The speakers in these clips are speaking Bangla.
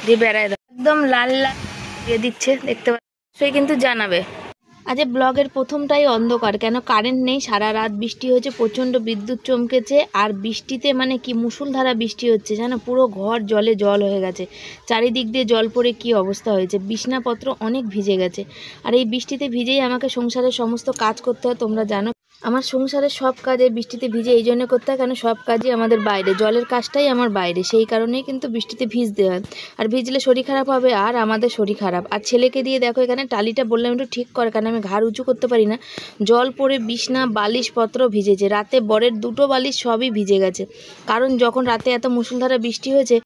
দিয়ে বেড়ায় দাও, একদম লাল লাল দিয়ে দিচ্ছে, দেখতে পাচ্ছি কিন্তু জানাবে। আজ ব্লগের প্রথমটাই অন্ধকার, কেন কারেন্ট নেই, সারা রাত বৃষ্টি হয়েছে, প্রচণ্ড বিদ্যুৎ চমকেছে, আর বৃষ্টিতে মানে কি মুষলধারা বৃষ্টি হচ্ছে জানো, পুরো ঘর জলে জল হয়ে গেছে, চারিদিক দিয়ে জল পড়ে কি অবস্থা হয়েছে, বিছনাপত্র অনেক ভিজে গেছে। আর এই বৃষ্টিতে ভিজেই আমাকে সংসারের সমস্ত কাজ করতে হয়, তোমরা জানো আমার সংসারের সব কাজে বৃষ্টিতে ভিজে এই জন্য করতে হয়, কেন সব কাজই আমাদের বাইরে, জলের কাজটাই আমার বাইরে, সেই কারণেই কিন্তু বৃষ্টিতে ভিজতে হয়। আর ভিজলে শরীর খারাপ হবে, আর আমাদের শরীর খারাপ। আর ছেলেকে দিয়ে দেখো এখানে টালিটা বললাম একটু ঠিক করে, কারণ আমি ঘাড় উঁচু করতে পারি না, জল পড়ে বিছনা বালিশপত্র ভিজেছে, রাতে বরের দুটো বালিশ সবই ভিজে গেছে, কারণ যখন রাতে এত মুষলধারা বৃষ্টি হয়েছে,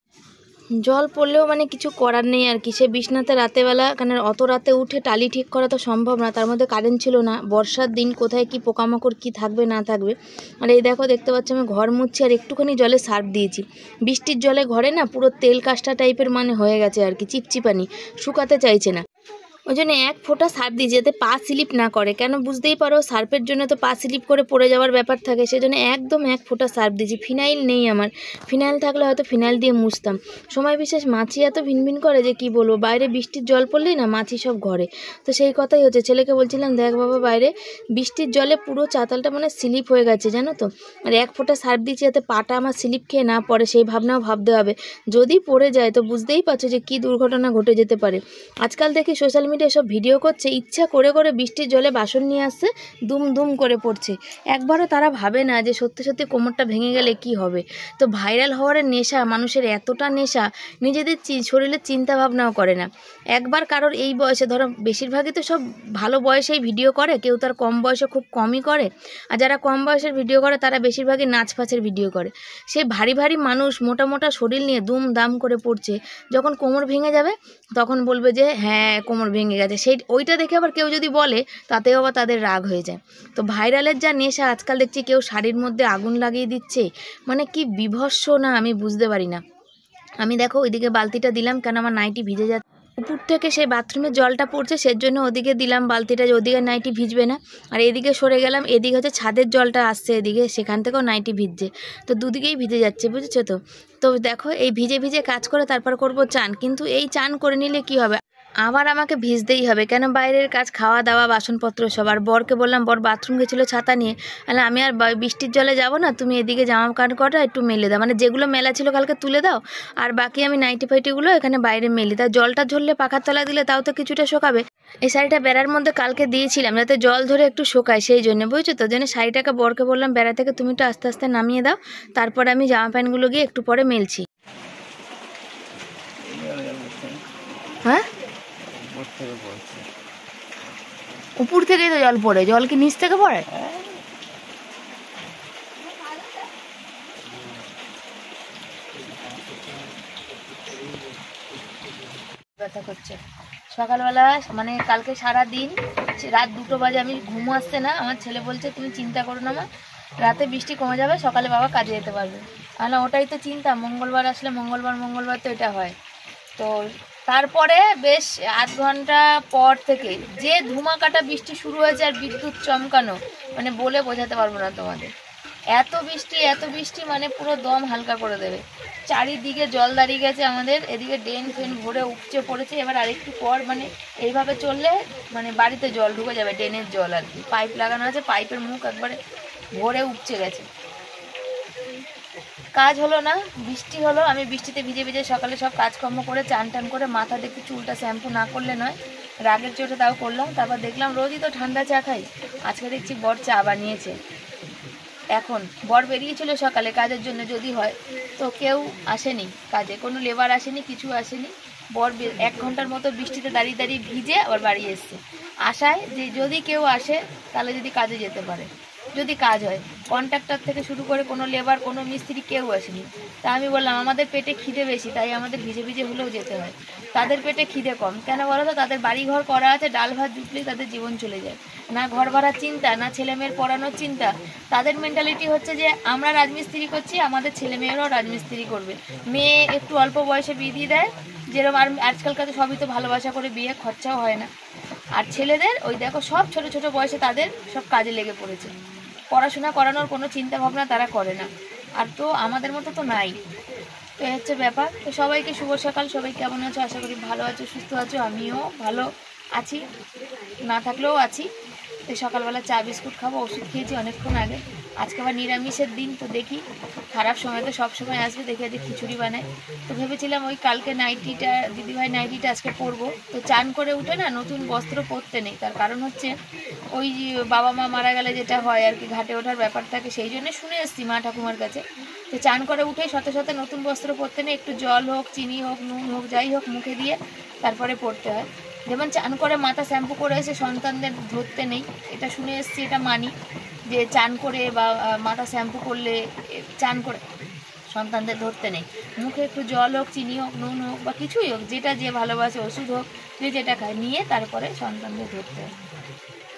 জল পড়লেও মানে কিছু করার নেই আর কি। সে বিছনাতে রাতেবেলা, কারণ অত রাতে উঠে টালি ঠিক করা তো সম্ভব না, তার মধ্যে কারেন্ট ছিল না, বর্ষার দিন কোথায় কি পোকামাকড় কি থাকবে না থাকবে। আর এই দেখো দেখতে পাচ্ছি আমি ঘর মুছছি, আর একটুখানি জলে সার্ফ দিয়েছি, বৃষ্টির জলে ঘরে না পুরো তেল কাষ্টা টাইপের মানে হয়ে গেছে আর কি, চিপচিপানি, শুকাতে চাইছে না, ওই জন্য এক ফোঁটা সার্ফ দিই যাতে পা স্লিপ না করে, কেন বুঝতেই পারো সার্ফের জন্য তো পা স্লিপ করে পড়ে যাওয়ার ব্যাপার থাকে, সেজন্য একদম এক ফোঁটা সার্ফ দিয়েছি। ফিনাইল নেই আমার, ফিনাইল থাকলে হয়তো ফিনাইল দিয়ে মুছতাম। সময় বিশেষ মাছি এত ভিনভিন করে যে কি বলবো, বাইরে বৃষ্টির জল পড়লেই না মাছি সব ঘরে, তো সেই কথাই হচ্ছে। ছেলেকে বলছিলাম দেখ বাবা বাইরে বৃষ্টির জলে পুরো চাতালটা মানে স্লিপ হয়ে গেছে জানো তো, আর এক ফোঁটা সার্ফ দিচ্ছি যাতে পাটা আমার স্লিপ খেয়ে না পড়ে, সেই ভাবনাও ভাবতে হবে, যদি পড়ে যায় তো বুঝতেই পারছো যে কী দুর্ঘটনা ঘটে যেতে পারে। আজকাল দেখি সোশ্যাল মিডিয়ায় সব ভিডিও করছে, ইচ্ছা করে করে বৃষ্টির জলে বাসন নিয়ে আসছে, দুম দুম করে পড়ছে, একবারও তারা ভাবে না যে সত্যি সত্যি কোমরটা ভেঙে গেলে কি হবে। তো ভাইরাল হওয়ার নেশা, মানুষের এতটা নেশা, নিজেদের শরীরের চিন্তা ভাবনাও করে না। একবার কারোর এই বয়সে, ধরো বেশিরভাগই তো সব ভালো বয়সেই ভিডিও করে, কেউ তার কম বয়সে খুব কমই করে, আর যারা কম বয়সের ভিডিও করে তারা বেশিরভাগই নাচ ফাচের ভিডিও করে। সে ভারী ভারী মানুষ মোটা মোটা শরীর নিয়ে দুম দাম করে পড়ছে, যখন কোমর ভেঙে যাবে তখন বলবে যে হ্যাঁ কোমর ভেঙে গেছে, ওইটা দেখে আবার কেউ যদি বলে তাতেও আবার তাদের রাগ হয়ে যায়। তো ভাইরালের যা নেশা, আজকাল দেখছি কেউ শাড়ির মধ্যে আগুন লাগিয়ে দিচ্ছে, মানে কি বিভৎস না আমি বুঝতে পারি না। আমি দেখো ওইদিকে বালতিটা দিলাম, কেন আমার নাইটি ভিজে যাচ্ছে, উপর থেকে সেই বাথরুমের জলটা পড়ছে, সেজন্য ওদিকে দিলাম বালতিটা যে ওদিকে নাইটি ভিজবে না। আর এদিকে সরে গেলাম, এদিকে হচ্ছে ছাদের জলটা আসছে এদিকে, সেখান থেকেও নাইটি ভিজছে, তো দুদিকেই ভিজে যাচ্ছে, বুঝেছো তো। তো দেখো এই ভিজে ভিজে কাজ করে তারপর করব চান, কিন্তু এই চান করে নিলে কি হবে, আবার আমাকে ভিজতেই হবে, কেন বাইরের কাজ, খাওয়া দাওয়া, বাসনপত্র সব। আর বরকে বললাম, বর বাথরুম গেছিলো ছাতা নিয়ে, তাহলে আমি আর বৃষ্টির জলে যাব না, তুমি এদিকে জামা কাপড় কটা একটু মেলে দাও, মানে যেগুলো মেলা ছিল কালকে তুলে দাও, আর বাকি আমি নাইটি ফাইটিগুলো এখানে বাইরে মেলি, তা জলটা ঝরলে পাখার তলা দিলে তাও তো কিছুটা শোকাবে। এই শাড়িটা বেড়ার মধ্যে কালকে দিয়েছিলাম যাতে জল ধরে একটু শোকায়, সেই জন্য বুঝছো তো, জন্য শাড়িটাকে বরকে বললাম বেড়া থেকে তুমি একটু আস্তে আস্তে নামিয়ে দাও, তারপর আমি জামা প্যান্টগুলো গিয়ে একটু পরে মেলছি। হ্যাঁ উপর থেকেই তো জল পড়ে, জল কি নিচ থেকে পড়ে? ব্যথা করছে সকালবেলা, মানে কালকে সারা দিন রাত 2টো বাজে, আমি ঘুমো আসছে না, আমার ছেলে বলছে তুমি চিন্তা করো না মা, রাতে বৃষ্টি কমে যাবে, সকালে বাবা কাজে যেতে পারবে। না ওটাই তো চিন্তা, মঙ্গলবার আসলে মঙ্গলবার তো এটা হয়। তো তারপরে বেশ 8 ঘন্টা পর থেকে যে ধুমাকাটা বৃষ্টি শুরু হয়েছে, আর বিদ্যুৎ চমকানো, মানে বলে বোঝাতে পারবো না তোমাদের, এত বৃষ্টি মানে পুরো দম হালকা করে দেবে। চারিদিকে জল দাঁড়িয়ে গেছে আমাদের, এদিকে ড্রেন ফেন ভরে উপচে পড়েছে, এবার আরেকটু পর মানে এইভাবে চললে মানে বাড়িতে জল ঢুকে যাবে, ড্রেনের জল আর কি, পাইপ লাগানো আছে, পাইপের মুখ একবারে ভরে উপচে গেছে। কাজ হলো না, বৃষ্টি হলো, আমি বৃষ্টিতে ভিজে ভিজে সকালে সব কাজকর্ম করে চান টান করে, মাথা দেখতে চুলটা শ্যাম্পু না করলে নয়, রাগের চোটে তাও করলাম। তারপর দেখলাম রোজই তো ঠান্ডা চা খাই, আজকে দেখছি বর চা বানিয়েছে। এখন বর বেরিয়েছিল সকালে কাজের জন্য, যদি হয় তো কেউ আসেনি কাজে, কোনো লেবার আসেনি, কিছু আসেনি, বর 1 ঘন্টার মতো বৃষ্টিতে দাঁড়িয়ে দাঁড়িয়ে ভিজে আবার বাড়ি এসছে, আশায় যে যদি কেউ আসে তাহলে যদি কাজে যেতে পারে, যদি কাজ হয়। কন্ট্রাক্টর থেকে শুরু করে কোনো লেবার কোনো মিস্ত্রি কেউ আসেনি। তা আমি বললাম আমাদের পেটে খিদে বেশি, তাই আমাদের ভিজে ভিজে হলেও যেতে হয়, তাদের পেটে খিদে কম কেন বলো তো, তাদের বাড়ি ঘর করা আছে, ডাল ভাত জুটলেই তাদের জীবন চলে যায়, না ঘর ভাড়ার চিন্তা, না ছেলে মেয়ের পড়ানোর চিন্তা। তাদের মেন্টালিটি হচ্ছে যে আমরা রাজমিস্ত্রি করছি, আমাদের ছেলে মেয়েরাও রাজমিস্ত্রি করবে, মেয়ে একটু অল্প বয়সে বিয়ে দিয়ে দেয়, যেরকম আর আজকালকার সবই তো ভালোবাসা করে বিয়ে, খরচাও হয় না। আর ছেলেদের ওই দেখো সব ছোট ছোট বয়সে তাদের সব কাজে লেগে পড়েছে, পড়াশোনা করানোর কোনো চিন্তা ভাবনা তারা করে না, আর তো আমাদের মতো তো নাই। তো এই হচ্ছে ব্যাপার। তো সবাইকে শুভ সকাল। সবাই কেমন আছো? আশা করি ভালো আছো, সুস্থ আছো। আমিও ভালো আছি, না থাকলেও আছি। তো সকালবেলা চা বিস্কুট খাবো, ওষুধ খেয়েছি অনেকক্ষণ আগে। আজকে আবার নিরামিষের দিন, তো দেখি খারাপ সময় তো সব সময় আসবে, দেখি আজকে খিচুড়ি বানায়। তো ভেবেছিলাম ওই কালকে নাইটিটা, দিদিভাই নাইটিটা আজকে পরবো। তো চান করে উঠে না নতুন বস্ত্র পরতে নেই, তার কারণ হচ্ছে ওই বাবা মা মারা গেলে যেটা হয় আর কি, ঘাটে ওঠার ব্যাপার থাকে, সেই জন্য শুনে এসছি মা ঠাকুমার কাছে। তো চান করে উঠে সাথে সাথে নতুন বস্ত্র পরতে নেই, একটু জল হোক, চিনি হোক, নুন হোক, যাই হোক মুখে দিয়ে তারপরে পরতে হয়। যেমন চান করে মাথা শ্যাম্পু করে এসে সন্তানদের ধরতে নেই, এটা শুনে এসছি, এটা মানি যে চান করে বা মাথা শ্যাম্পু করলে চান করে সন্তানদের ধরতে নেই। মুখে একটু জল হোক, চিনি হোক, নুন হোক বা কিছুই হোক, যেটা যে ভালোবাসে, ওষুধ হোক, যে যেটা খায়, নিয়ে তারপরে সন্তানদের ধরতে হয়।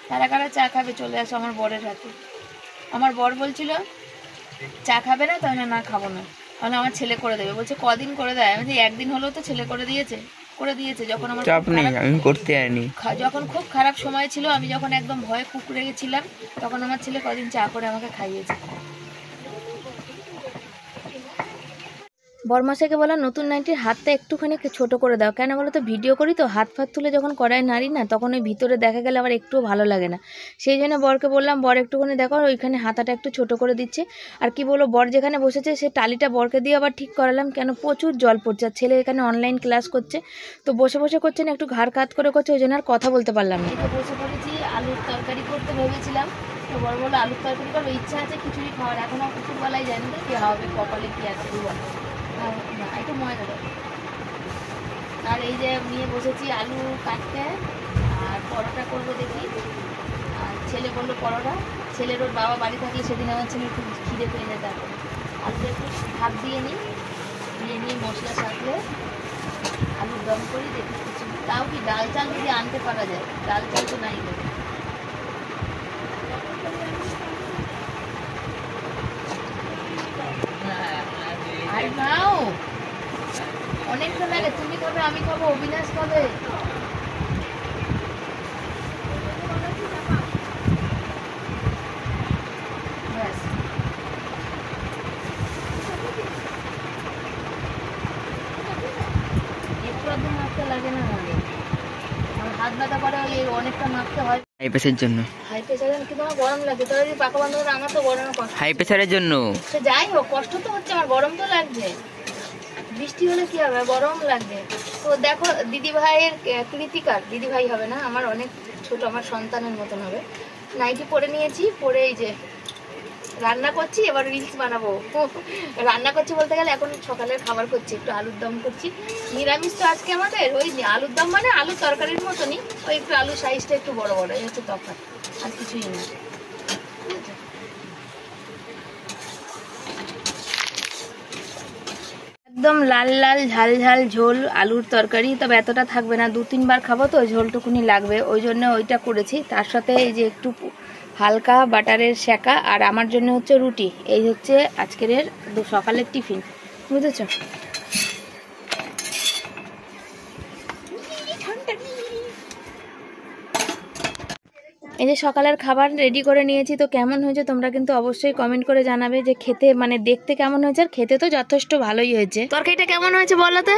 কারা কারা চা খাবে চলে আসো আমার বরের হাতে। আমার বর বলছিল চা খাবে না, তাহলে না খাবো না, তাহলে আমার ছেলে করে দেবে। বলছে কদিন করে দেয়? আমি একদিন হলেও তো ছেলে করে দিয়েছে। যখন আমার আমি করতে যাইনি, যখন খুব খারাপ সময় ছিল, আমি যখন একদম ভয়ে কুকুরে গেছিলাম, তখন আমার ছেলে কদিন চা করে আমাকে খাইয়েছে। বরমাসাকে বলা নতুন নাইটির হাতটা একটুখানি ছোট করে দাও। কেন বলো তো, ভিডিও করি তো, হাত ফাত তুলে যখন কড়াই নাড়ি না, তখন ওই ভিতরে দেখা গেলে আবার একটুও ভালো লাগে না। সেই জন্য বরকে বললাম, বর একটুখানি দেখো ওইখানে হাতাটা একটু ছোট করে দিচ্ছে। আর কি বলো, বর যেখানে বসেছে সে টালিটা বরকে দিয়ে আবার ঠিক করালাম, কেন প্রচুর জল পড়ছে। আর ছেলে এখানে অনলাইন ক্লাস করছে, তো বসে বসে করছে না, একটু ঘাড় কাত করে করছে, ওই জন্য আর কথা বলতে পারলাম না। বসে পড়েছি, আলুর তরকারি করতে ভেবেছিলাম, তো বর বললো আলুর তরকারি করবো, ইচ্ছা আছে খিচুড়ি খাওয়ার, এখন আর কুকুরবেলায় জানি তো কি হবে, কপালে কি আছে একটু ময়দা দাও। আর এই যে নিয়ে বসেছি আলু কাটতে, আর পরোটা করবো দেখি। আর ছেলে বললো পরোটা, ছেলের ওর বাবা বাড়ি থাকলে সেদিন আমার ছেলে একটু খিদে পেয়ে যায়, তারপরে আলুটা একটু ভাত দিয়ে নিয়ে মশলা সাথে আলুর দম করি দেখি কিছু। তাও কি ডাল চাল যদি আনতে পারা যায়, ডাল চাল তো নাই। আর নাও অনেকটা লাগে, তুমি খাবে, আমি খাবো, অবিনাশ খাবে। একটু আধটু মাখতে লাগে না, আমার হাত ব্যথা করে, ওই অনেকটা মাখতে হয় হাই প্রেসারের জন্য। হাই প্রেসারের কি তোমার গরম লাগে? তোরা যদি পাকা বন্ধ করে, আমার তো গরম কষ্ট। হাই প্রেসারের জন্য সে যাই হোক, কষ্ট তো হচ্ছে, আমার গরম তো লাগছে। বৃষ্টি হলে কি হবে, গরম লাগবে। তো দেখো দিদিভাইয়ের কৃতিকার, দিদিভাই হবে না, আমার অনেক ছোট, আমার সন্তানের মতন হবে। নাইটি পরে নিয়েছি, পরে এই যে রান্না করছি, এবার রিলস বানাবো। রান্না করছি বলতে গেলে এখন সকালের খাবার করছি, একটু আলুর দম করছি। নিরামিষ তো আজকে আমাদের, ওই আলুর দম মানে আলুর তরকারির মতনই, ওই একটু আলুর সাইজটা একটু বড় বড়, এই হচ্ছে তফাৎ, আর কিছুই না। একদম লাল লাল ঝাল ঝাল ঝোল আলুর তরকারি, তবে এতটা থাকবে না, 2-3 বার খাবো তো ঝোলটুকুনি লাগবে, ওই জন্য ওইটা করেছি। তার সাথে এই যে একটু হালকা বাটারের সেকা, আর আমার জন্য হচ্ছে রুটি। এই হচ্ছে আজকের সকালের টিফিন, বুঝেছ? এই যে সকালের খাবার রেডি করে নিয়েছি, তো কেমন হয়েছে তোমরা কিন্তু অবশ্যই কমেন্ট করে জানাবে, যে খেতে মানে দেখতে কেমন হয়েছে, আর খেতে তো যথেষ্ট ভালোই হয়েছে। তরকারিটা কেমন হয়েছে বলো তো?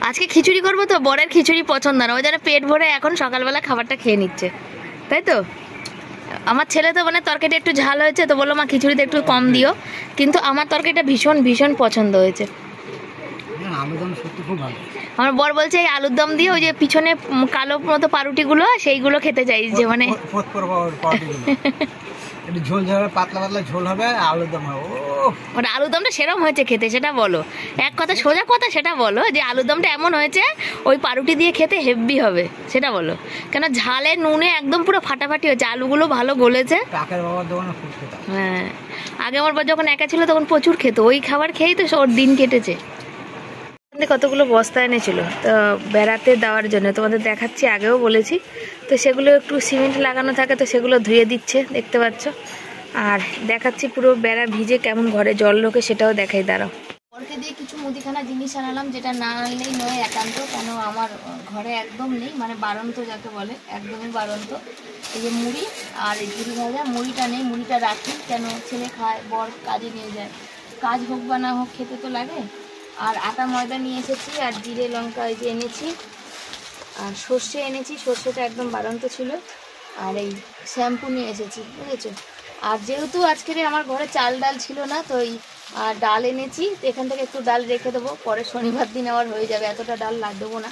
আজকে খিচুড়ি করবো তো, বরের খিচুড়ি পছন্দ না, ওই জন্য পেট ভরে এখন সকালবেলা খাবারটা খেয়ে নিচ্ছে, তাই তো? আমার ছেলে তো মানে তরকারিটা একটু ঝাল হয়েছে, তো বললো মা খিচুড়িতে একটু কম দিও, কিন্তু আমার তরকারিটা ভীষণ ভীষণ পছন্দ হয়েছে। আমার বর বলছে এই আলুর দম দিয়ে ওই যে পিছনে কালো মতো পাউরুটিগুলো, সেইগুলো খেতে চাই, যে মানে ঝোল ঝোল পাতলা পাতলা ঝোল হবে, আলুর দম হবে। মানে আলুর দমটা সেরকম হয়েছে খেতে, সেটা বলো। এক কথা সোজা কথা সেটা বলো, যে আলুর দমটা এমন হয়েছে ওই পাউরুটি দিয়ে খেতে হেভি হবে, সেটা বলো। কেন ঝালে নুনে একদম পুরো ফাটাফাটি হয়েছে, আলুগুলো ভালো গলেছে। হ্যাঁ, আগে আমার বর যখন একা ছিল তখন প্রচুর খেত, ওই খাবার খেয়েই তো ওর দিন কেটেছে। কতগুলো বস্তা এনেছিল তো বেড়াতে দেওয়ার জন্য, তোমাদের দেখাচ্ছি, আগেও বলেছি। তো সেগুলো একটু সিমেন্ট লাগানো থাকে, তো সেগুলো ধুয়ে দিচ্ছে, দেখতে পাচ্ছ। আর দেখাচ্ছি পুরো বেড়া ভিজে কেমন ঘরে জল ঢোকে, সেটাও দেখাই, দাঁড়াও। বরকে দিয়ে কিছু মুদিখানা জিনিস আনালাম, যেটা না আনলেই নয় একান্ত, কেন আমার ঘরে একদম নেই, মানে বাড়ন্ত যাকে বলে, একদমই বাড়ন্ত। এই যে মুড়ি আর এই ঝুড়ি ভাজা, মুড়িটা নেই, মুড়িটা রাখি, কেন ছেলে খায়, বর কাজে নিয়ে যায়, কাজ হোক বা না হোক খেতে তো লাগে। আর আটা ময়দা নিয়ে এসেছি, আর জিরে লঙ্কা এই যে এনেছি, আর সর্ষে এনেছি, সর্ষেটা একদম বাড়ন্ত ছিল, আর এই শ্যাম্পু নিয়ে এসেছি, বুঝেছো। আর যেহেতু আজকের আমার ঘরে চাল ডাল ছিল না, তো এই ডাল এনেছি, তো এখান থেকে একটু ডাল রেখে দেবো, পরে শনিবার দিন আবার হয়ে যাবে, এতটা ডাল দেবো না,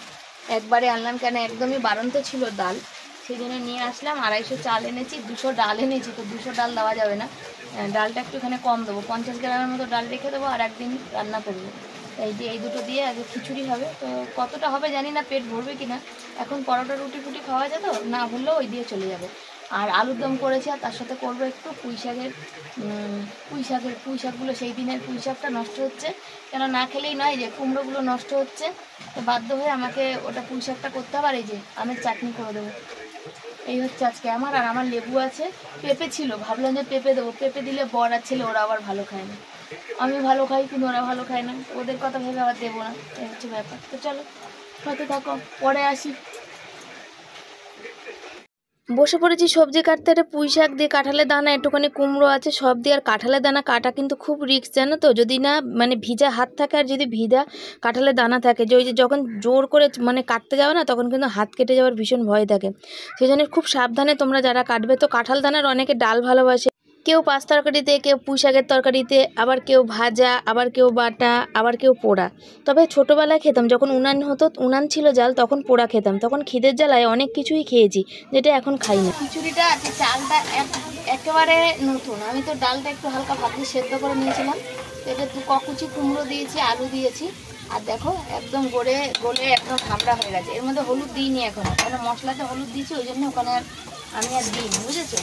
একবারে আনলাম, কেন একদমই বাড়ন্ত ছিল ডাল, সেই জন্য নিয়ে আসলাম। 250 চাল এনেছি, 200 ডাল এনেছি, তো 200 ডাল দেওয়া যাবে না, ডালটা একটু এখানে কম দেবো, 50 গ্রামের মতো ডাল রেখে দেবো, আর একদিন রান্না করবো। এই যে এই দুটো দিয়ে আগে খিচুড়ি হবে, তো কতটা হবে জানি না, পেট ভরবে কিনা, এখন পরোটা রুটি ফুটি খাওয়া যেত, না হলেও ওই দিয়ে চলে যাবে। আর আলুর দম করেছি, আর তার সাথে করবো একটু পুঁই শাকগুলো, সেই দিনের পুঁই শাকটা নষ্ট হচ্ছে, কেন না খেলেই নয়, যে কুমড়োগুলো নষ্ট হচ্ছে, তো বাধ্য হয়ে আমাকে ওটা পুঁই শাকটা করতে হবে, আর এই যে আমের চাটনি করে দেবো। এই হচ্ছে আজকে আমার। আর আমার লেবু আছে, পেঁপে ছিল, ভাবলাম যে পেঁপে দেবো, পেঁপে দিলে বর আর ছেলে ওরা আবার ভালো খায় না, আমি ভালো খাই কিন্তু ওরা ভালো খায় না, ওদের কথা ভেবে আবার দেবো না, এই হচ্ছে ব্যাপার। তো চলো হয়তো থাকো, পরে আসি। বসে পড়েছি সবজি কাটতে, একটা পুঁই শাক দিয়ে, কাঁঠালের দানা, একটুখানি কুমড়ো আছে, সব দিয়ে। আর কাঁঠালের দানা কাটা কিন্তু খুব রিস্ক, জানো তো, যদি না মানে ভিজা হাত থাকে, আর যদি ভিজা কাঁঠালের দানা থাকে, যে ওই যে যখন জোর করে মানে কাটতে যাও না, তখন কিন্তু হাত কেটে যাওয়ার ভীষণ ভয় থাকে, সেই জন্য খুব সাবধানে তোমরা যারা কাটবে। তো কাঁঠাল দানার অনেকে ডাল ভালোবাসে, কেউ পাঁচ তরকারিতে, কেউ পুঁই শাকের তরকারিতে, আবার কেউ ভাজা, আবার কেউ বাটা, আবার কেউ পোড়া। তবে ছোটোবেলায় খেতাম, যখন উনান হতো, উনান ছিল জাল, তখন পোড়া খেতাম, তখন খিদের জ্বালায় অনেক কিছুই খেয়েছি, যেটা এখন খাই না। খিচুড়িটা আছে, চালটা একেবারে নতুন, আমি তো ডালটা একটু হালকা ভাবতে সেদ্ধ করে নিয়েছিলাম, এটা কুচি কুমড়ো দিয়েছি, আলু দিয়েছি, আর দেখো একদম গলে একদম ঠান্ডা হয়ে গেছে। এর মধ্যে হলুদ দিইনি এখনো, কারণ মশলাতে হলুদ দিয়েছি, ওই জন্য ওখানে আমি আর দিইনি, বুঝেছো।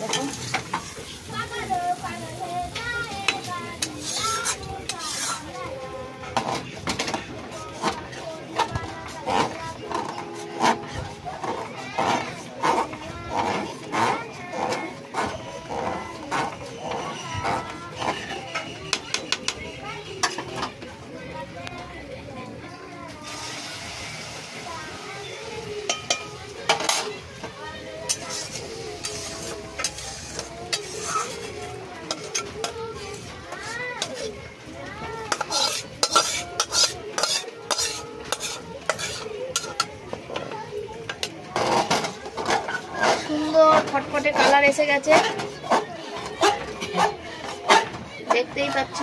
দেখো ফটফটে কালার এসে গেছে, দেখতেই পাচ্ছ।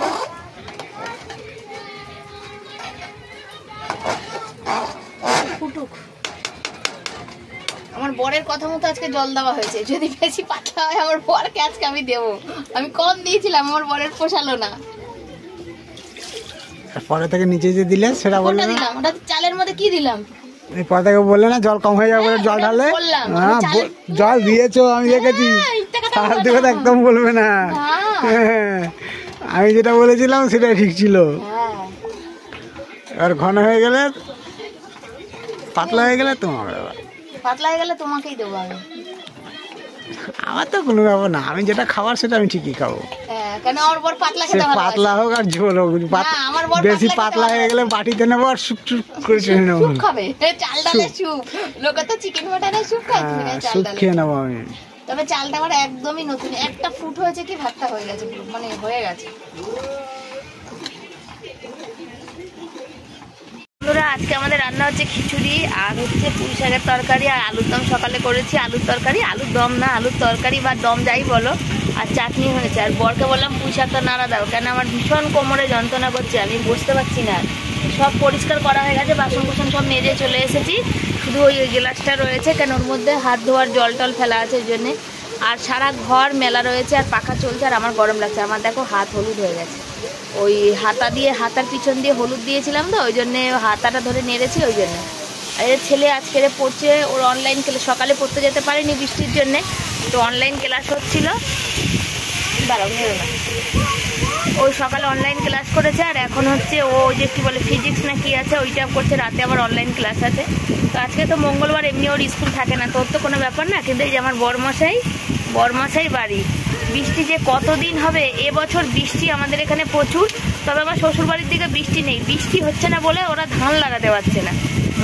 ফুটুক, আমার বরের কথা মতো আজকে জল দেওয়া হয়েছে, যদি বেশি পাতলা হয় আমার বরকে আজকে আমি দেবো, আমি কম দিয়েছিলাম, আমার বরের পোষালো না, পরে থেকে নিচে যে দিলে সেটা বললে না, দিলাম ওটা চালের মধ্যে কি দিলাম, এই পরে থেকে বললে না জল কম হয়ে যাবে, জল ঢাললে, জল দিয়েছো আমি দেখেছি, সার দিকে একদম বলবে না, আমি যেটা বলেছিলাম সেটাই ঠিক ছিল। এবার ঘন হয়ে গেলে, পাতলা হয়ে গেলে তোমাকেই দেবো আমি, আমার তো কোনো ব্যাপার না, আমি যেটা খাবার সেটা আমি ঠিকই খাবো, কেন আমার বর পাতলা খেতে ভালোবাসে, পাতলা হোক আর ঝোল হোক, বেশি পাতলা হয়ে গেলে বাটিতে নেবো আর সুপ করে চেনে নেবো, খাবে চাল ডালের স্যুপ, লোকে তো চিকেন মাটনের স্যুপ খায়, স্যুপ খেয়ে নেবো আমি। তবে চালটা আমার একদমই নতুন, একটা ফুট হয়েছে কি ভাতটা হয়ে গেছে, মানে হয়ে গেছে। আজকে আমাদের রান্না হচ্ছে খিচুড়ি, আর হচ্ছে পুঁই শাকের তরকারি, আর আলুর দম সকালে করেছি, আলুর তরকারি, আলুর দম না, আলুর তরকারি বা দম যাই বলো, আর চাটনি হয়েছে। আর বরকে বললাম পুঁই শাকটা নাড়া দাও, কেন আমার ভীষণ কোমরে যন্ত্রণা করছে, আমি বসতে পারছি না। সব পরিষ্কার করা হয়ে গেছে, বাসন কুসন সব মেজে চলে এসেছি, শুধু ওই গ্লাসটা রয়েছে, কেন ওর মধ্যে হাত ধোয়ার জল টল ফেলা আছে ওই জন্যে, আর সারা ঘর মেলা রয়েছে, আর পাখা চলছে, আর আমার গরম লাগছে, আমার দেখো হাত হলুদ হয়ে গেছে, ওই হাতার পিছন দিয়ে হলুদ দিয়েছিলাম, তো ওই জন্যে হাতাটা ধরে নেড়েছি, ওই জন্য। আর ছেলে আজকে পড়ছে, ওর অনলাইন ক্লাস, সকালে পড়তে যেতে পারেনি বৃষ্টির জন্যে, তো অনলাইন ক্লাস হচ্ছিল, ওই সকালে অনলাইন ক্লাস করেছে, আর এখন হচ্ছে ও যে কী বলে ফিজিক্স না কি আছে ওইটা করছে, রাতে আবার অনলাইন ক্লাস আছে। তো আজকে তো মঙ্গলবার, এমনি ওর স্কুল থাকে না, তোর তো কোনো ব্যাপার না, কিন্তু এই যে আমার বরমশাই বাড়ি, বৃষ্টি যে কতদিন হবে, এবছর বৃষ্টি আমাদের এখানে প্রচুর। তবে আমার শ্বশুরবাড়ির দিকে বৃষ্টি নেই, বৃষ্টি হচ্ছে না বলে ওরা ধান লাগাতে পারছে না।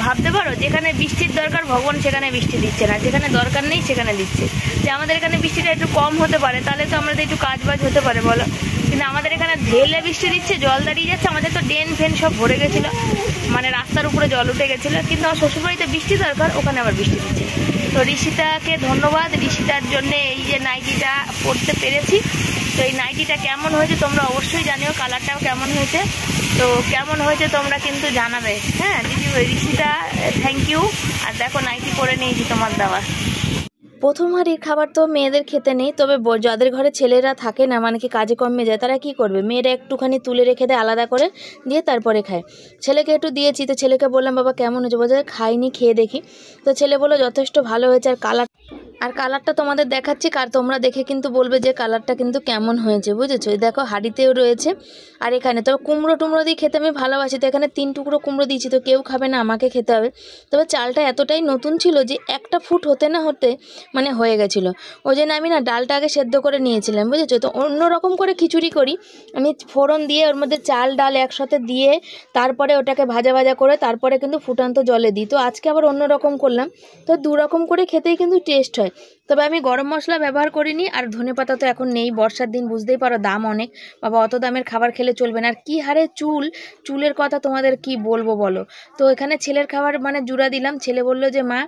ভাবতে পারো, যেখানে বৃষ্টির দরকার ভগবান সেখানে বৃষ্টি দিচ্ছে না, যেখানে দরকার নেই সেখানে দিচ্ছে। যে আমাদের এখানে বৃষ্টিটা একটু কম হতে পারে, তাহলে তো আমাদের একটু কাজবাজ হতে পারে বলো। কিন্তু আমাদের এখানে ঢেলে বৃষ্টি দিচ্ছে, জল দাঁড়িয়ে যাচ্ছে। আমাদের তো ড্রেন ফেন সব ভরে গেছিলো, মানে রাস্তার উপরে জল উঠে গেছিলো। কিন্তু আমার শ্বশুরবাড়িতে বৃষ্টি দরকার, ওখানে আবার বৃষ্টি দিচ্ছে। তো ঋষিতাকে ধন্যবাদ, ঋষিতার জন্য এই যে নাইটিটা পরতে পেরেছি। তো এই নাইটিটা কেমন হয়েছে তোমরা অবশ্যই জানিও, কালারটাও কেমন হয়েছে। তো কেমন হয়েছে তোমরা কিন্তু জানাবে। হ্যাঁ দিদি, ঋষিতা থ্যাংক ইউ। আর দেখো নাইটি পরে নিয়েছি তোমার দেওয়া। প্রথম হাঁড়ির খাবার তো মেয়েদের খেতে নেই, তবে যাদের ঘরে ছেলেরা থাকে না, মানে কি কাজে কমে যায়, তারা কি করবে, মেয়েরা একটুখানি তুলে রেখে দেয় আলাদা করে, দিয়ে তারপরে খায়। ছেলেকে একটু দিয়েছি, তো ছেলেকে বললাম বাবা কেমন হয়েছে, বলছে খাইনি, খেয়ে দেখি। তো ছেলে বললো যথেষ্ট ভালো হয়েছে। আর কালারটা তোমাদের দেখাচ্ছি, তোমরা দেখে কিন্তু বলবে যে কালারটা কিন্তু কেমন হয়েছে, বুঝেছো। দেখো হাঁড়িতেও রয়েছে, আর এখানে তবে কুমড়ো টুমড়ো দিয়ে খেতে আমি ভালোবাসি। তো এখানে 3 টুকরো কুমড়ো দিয়েছি, তো কেউ খাবে না, আমাকে খেতে হবে। তবে চালটা এতটাই নতুন ছিল যে একটা ফুট হতে না হতে মানে হয়ে গেছিলো। ওই জন্য আমি না ডালটা আগে সেদ্ধ করে নিয়েছিলাম, বুঝেছো। তো অন্যরকম করে খিচুড়ি করি আমি, ফোড়ন দিয়ে ওর মধ্যে চাল ডাল একসাথে দিয়ে তারপরে ওটাকে ভাজা ভাজা করে তারপরে কিন্তু ফুটান্ত জলে দিই। তো আজকে আবার অন্যরকম করলাম। তো 2 রকম করে খেতেই কিন্তু টেস্ট হয়। তবে আমি গরম মশলা ব্যবহার করিনি। আর ধনেপাতা তো এখন নেই, বর্ষার দিন, বুঝতেই পারো দাম অনেক। বাবা অত দামের খাবার খেলে চলবে না। আর কি হারে চুলের কথা তোমাদের কি বলবো বলো। তো এখানে ছেলের খাবার মানে জুড়া দিলাম। ছেলে বললো যে মা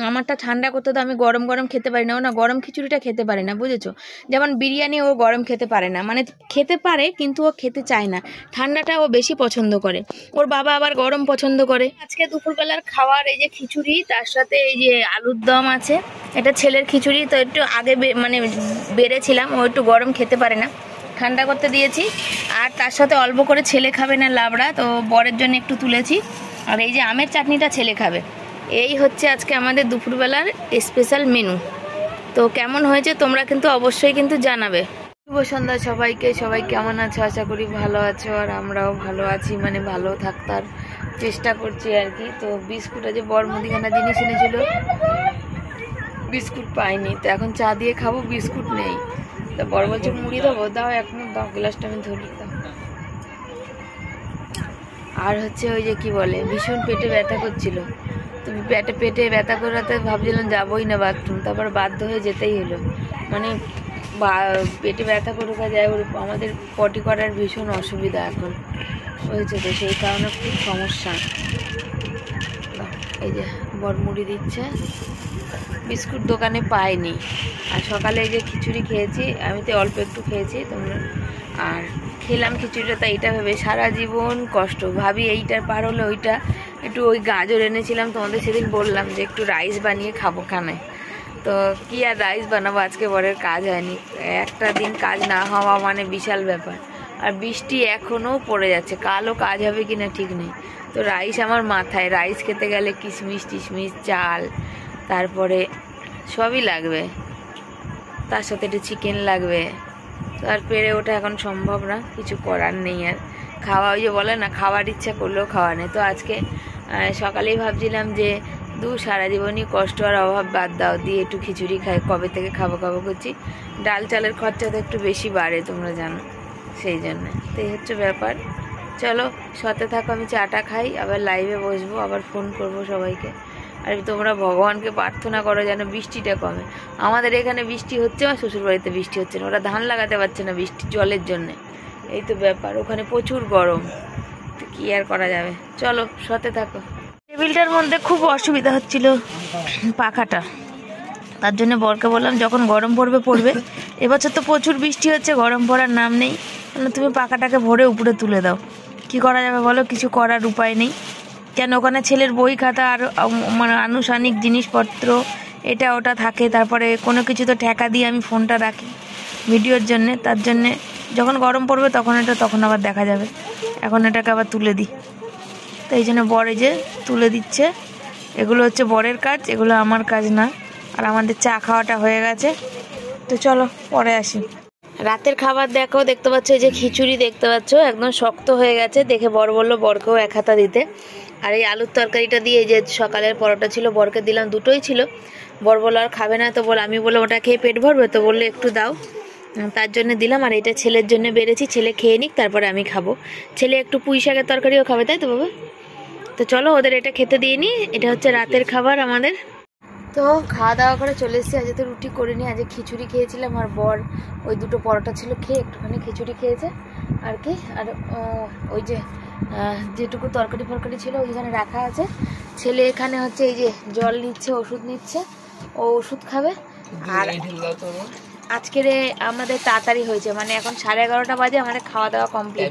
আমারটা ঠান্ডা করতে, তো আমি গরম গরম খেতে পারি না। ও না গরম খিচুড়িটা খেতে পারে না, বুঝেছো। যেমন বিরিয়ানি ও গরম খেতে পারে না, মানে খেতে পারে কিন্তু ও খেতে চায় না, ঠান্ডাটা ও বেশি পছন্দ করে। ওর বাবা আবার গরম পছন্দ করে। আজকে দুপুরবেলার খাবার এই যে খিচুড়ি, তার সাথে এই যে আলুর দম আছে। এটা ছেলের খিচুড়ি, তো একটু আগে মানে বেড়েছিলাম, ও একটু গরম খেতে পারে না, ঠান্ডা করতে দিয়েছি। আর তার সাথে অল্প করে, ছেলে খাবে না লাবড়া, তো বরের জন্য একটু তুলেছি। আর এই যে আমের চাটনিটা ছেলে খাবে। এই হচ্ছে আজকে আমাদের দুপুরবেলার স্পেশাল মেনু। তো কেমন হয়েছে তোমরা কিন্তু অবশ্যই কিন্তু জানাবে। শুভ সন্ধ্যা সবাইকে, সবাই কেমন আছো, আশা করি ভালো আছো। আর আমরাও ভালো আছি, মানে ভালো থাকার চেষ্টা করছি আর কি। তো বিস্কুট আছে, বর মুদিখানা জিনিস এনেছিল, বিস্কুট পাইনি, তো এখন চা দিয়ে খাবো, বিস্কুট নেই। তো বড় বলছে মুড়ি দেবো, দাও এখনো দাও, গ্লাসটা আমি ধরি দাও। আর হচ্ছে ওই যে কি বলে, ভীষণ পেটে ব্যথা করছিল। তো পেটে ব্যথা করাতে ভাবছিলাম যাবোই না বাথরুম, তারপর বাধ্য হয়ে যেতেই হলো। মানে পেটে ব্যথা করে যায়, আমাদের পটি করার ভীষণ অসুবিধা এখন হয়েছে, তো সেই কারণে খুব সমস্যা। এই যে বর মুড়ি দিচ্ছে, বিস্কুট দোকানে পাইনি। আর সকালে এই যে খিচুড়ি খেয়েছি, আমি তো অল্প একটু খেয়েছি, তোমরা আর খেলাম খিচুড়িটা। তাই এটা ভেবে সারা জীবন কষ্ট, ভাবি এইটার পার হলে ওইটা। একটু ওই গাজর এনেছিলাম, তোমাদের সেদিন বললাম যে একটু রাইস বানিয়ে খাবো খানায়। তো কি আর রাইস বানাবো, আজকে বরের কাজ হয়নি। একটা দিন কাজ না হওয়া মানে বিশাল ব্যাপার। আর বৃষ্টি এখনও পড়ে যাচ্ছে, কালও কাজ হবে কিনা ঠিক নেই। তো রাইস আমার মাথায়, রাইস খেতে গেলে কিশমিশ টিশমিশ, চাল, তারপরে সবই লাগবে, তার সাথে একটু চিকেন লাগবে। তো আর পেরে ওঠা এখন সম্ভব না, কিছু করার নেই। আর খাওয়া, ওই যে বলে না খাওয়ার ইচ্ছা করলেও খাওয়া নেই। তো আজকে সকালেই ভাবছিলাম যে সারা জীবনই কষ্ট আর অভাব বাদ দাও, দিয়ে একটু খিচুড়ি খাই, কবে থেকে খাবো করছি। ডাল চালের খরচা তো একটু বেশি বাড়ে তোমরা জানো, সেই জন্য। তো এই হচ্ছে ব্যাপার। চলো সাথে থাকো, আমি চাটা খাই, আবার লাইভে বসবো, আবার ফোন করব সবাইকে। আর তোমরা ভগবানকে প্রার্থনা করো যেন বৃষ্টিটা কমে। আমাদের এখানে বৃষ্টি হচ্ছে, আর শ্বশুরবাড়িতে বৃষ্টি হচ্ছে না, ওরা ধান লাগাতে পারছে না বৃষ্টি জলের জন্যে। এই তো ব্যাপার, ওখানে প্রচুর গরম, তো কী আর করা যাবে। চলো সাথে থাকো। টেবিলটার মধ্যে খুব অসুবিধা হচ্ছিল পাখাটা, তার জন্য বরকে বললাম যখন গরম পড়বে, এবছর তো প্রচুর বৃষ্টি হচ্ছে, গরম পড়ার নাম নেই, তুমি পাখাটাকে ভরে উপরে তুলে দাও। কি করা যাবে বলো, কিছু করার উপায় নেই। কেন ওখানে ছেলের বই খাতা আর মানে আনুষানিক জিনিসপত্র এটা ওটা থাকে, তারপরে কোনো কিছু তো ঠেকা দিয়ে আমি ফোনটা রাখি ভিডিওর জন্যে, তার জন্যে যখন গরম পড়বে তখন আবার দেখা যাবে। এখন এটাকে আবার তুলে দিই, তো এই জন্য বর এই যে তুলে দিচ্ছে। এগুলো হচ্ছে বরের কাজ, এগুলো আমার কাজ না। আর আমাদের চা খাওয়াটা হয়ে গেছে, তো চলো পরে আসি। রাতের খাবার দেখতে পাচ্ছ, এই যে খিচুড়ি দেখতে পাচ্ছ একদম শক্ত হয়ে গেছে, দেখে বর বললো বরকেও 1 হাতা দিতে। আর এই আলুর তরকারিটা দিয়ে, যে সকালের পরোটা ছিল বরকে দিলাম, দুটোই ছিল। বর বললো আর খাবে না, তো আমি বললাম ওটা খেয়ে পেট ভরবে, তো বললো একটু দাও। তার জন্য দিলাম। আর এটা ছেলের জন্য বেড়েছি, ছেলে খেয়ে নিক তারপরে আমি খাবো। ছেলে একটু পুঁই শাকের তরকারিও খাবে, তাই তো বাবা? তো চলো ওদের এটা খেতে দিয়ে নিই। এটা হচ্ছে রাতের খাবার আমাদের। তো খাওয়া দাওয়া করে চলে এসেছি। আজকে তো রুটি করিনি, আজকে খিচুড়ি খেয়েছিলাম। আর বর ওই দুটো পরোটা ছিল, খেয়ে একটুখানি খিচুড়ি খেয়েছে আর কি। আর ওই যে যেটুকু তরকারি ফরকারি ছিল ওইখানে রাখা আছে। ছেলে এখানে হচ্ছে এই যে জল নিচ্ছে, ওষুধ নিচ্ছে, ও ওষুধ খাবে। আর আজকের আমাদের তাড়াতাড়ি হয়েছে, মানে এখন 11:30 বাজে, আমাদের খাওয়া দাওয়া কমপ্লিট।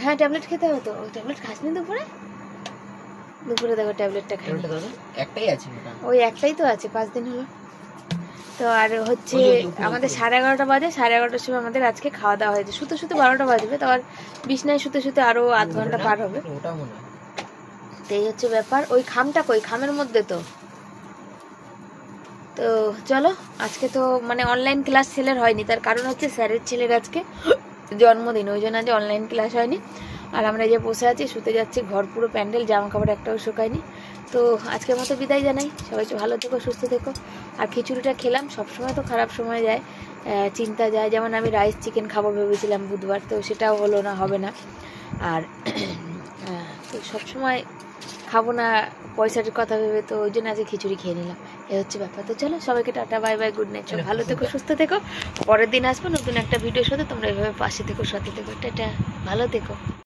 হ্যাঁ ট্যাবলেট খেতে হবে তো। ওই ট্যাবলেট খাসনি দুপুরে? দুপুরে দেখো ট্যাবলেটটা খাই, একটাই আছে, ওই একটাই তো আছে, 5 দিন হলো তো। আর হচ্ছে আমাদের 11:30 বাজে, 11:30টার সময় আমাদের আজকে খাওয়া দাওয়া হয়েছে। শুতে শুতে 12টা বাজবে, তো আর বিছনায় শুতে শুতে আরো আধ ঘন্টা পার হবে। তো এই হচ্ছে ব্যাপার। ওই খামটা কই? খামের মধ্যে তো। তো চলো, আজকে তো মানে অনলাইন ক্লাস ছেলের হয়নি, তার কারণ হচ্ছে স্যারের ছেলের আজকে জন্মদিন, ওই জন্য আজ অনলাইন ক্লাস হয়নি। আর আমরা যে বসে আছি, শুতে যাচ্ছি, ঘর পুরো প্যান্ডেল, জামা কাপড় একটাও শুকায়নি। তো আজকের মতো বিদায় জানাই, সবাই ভালো থেকো, সুস্থ থেকো। আর খিচুড়িটা খেলাম, সবসময় তো খারাপ সময় যায়, চিন্তা যায়। যেমন আমি রাইস চিকেন খাবো ভেবেছিলাম বুধবার, তো সেটাও হলো না, হবে না। আর তো সবসময় খাবো না পয়সার কথা ভেবে, তো ওই জন্য আজকে খিচুড়ি খেয়ে নিলাম। এই হচ্ছে ব্যাপার। তো চলো সবাইকে tata, bye bye, good night. ভালো থেকো, সুস্থ থেকো। পরের দিন আসবো নতুন একটা ভিডিওর সাথে, তোমরা এভাবে পাশে থেকো, সাথে থেকো। টাটা, ভালো থেকো।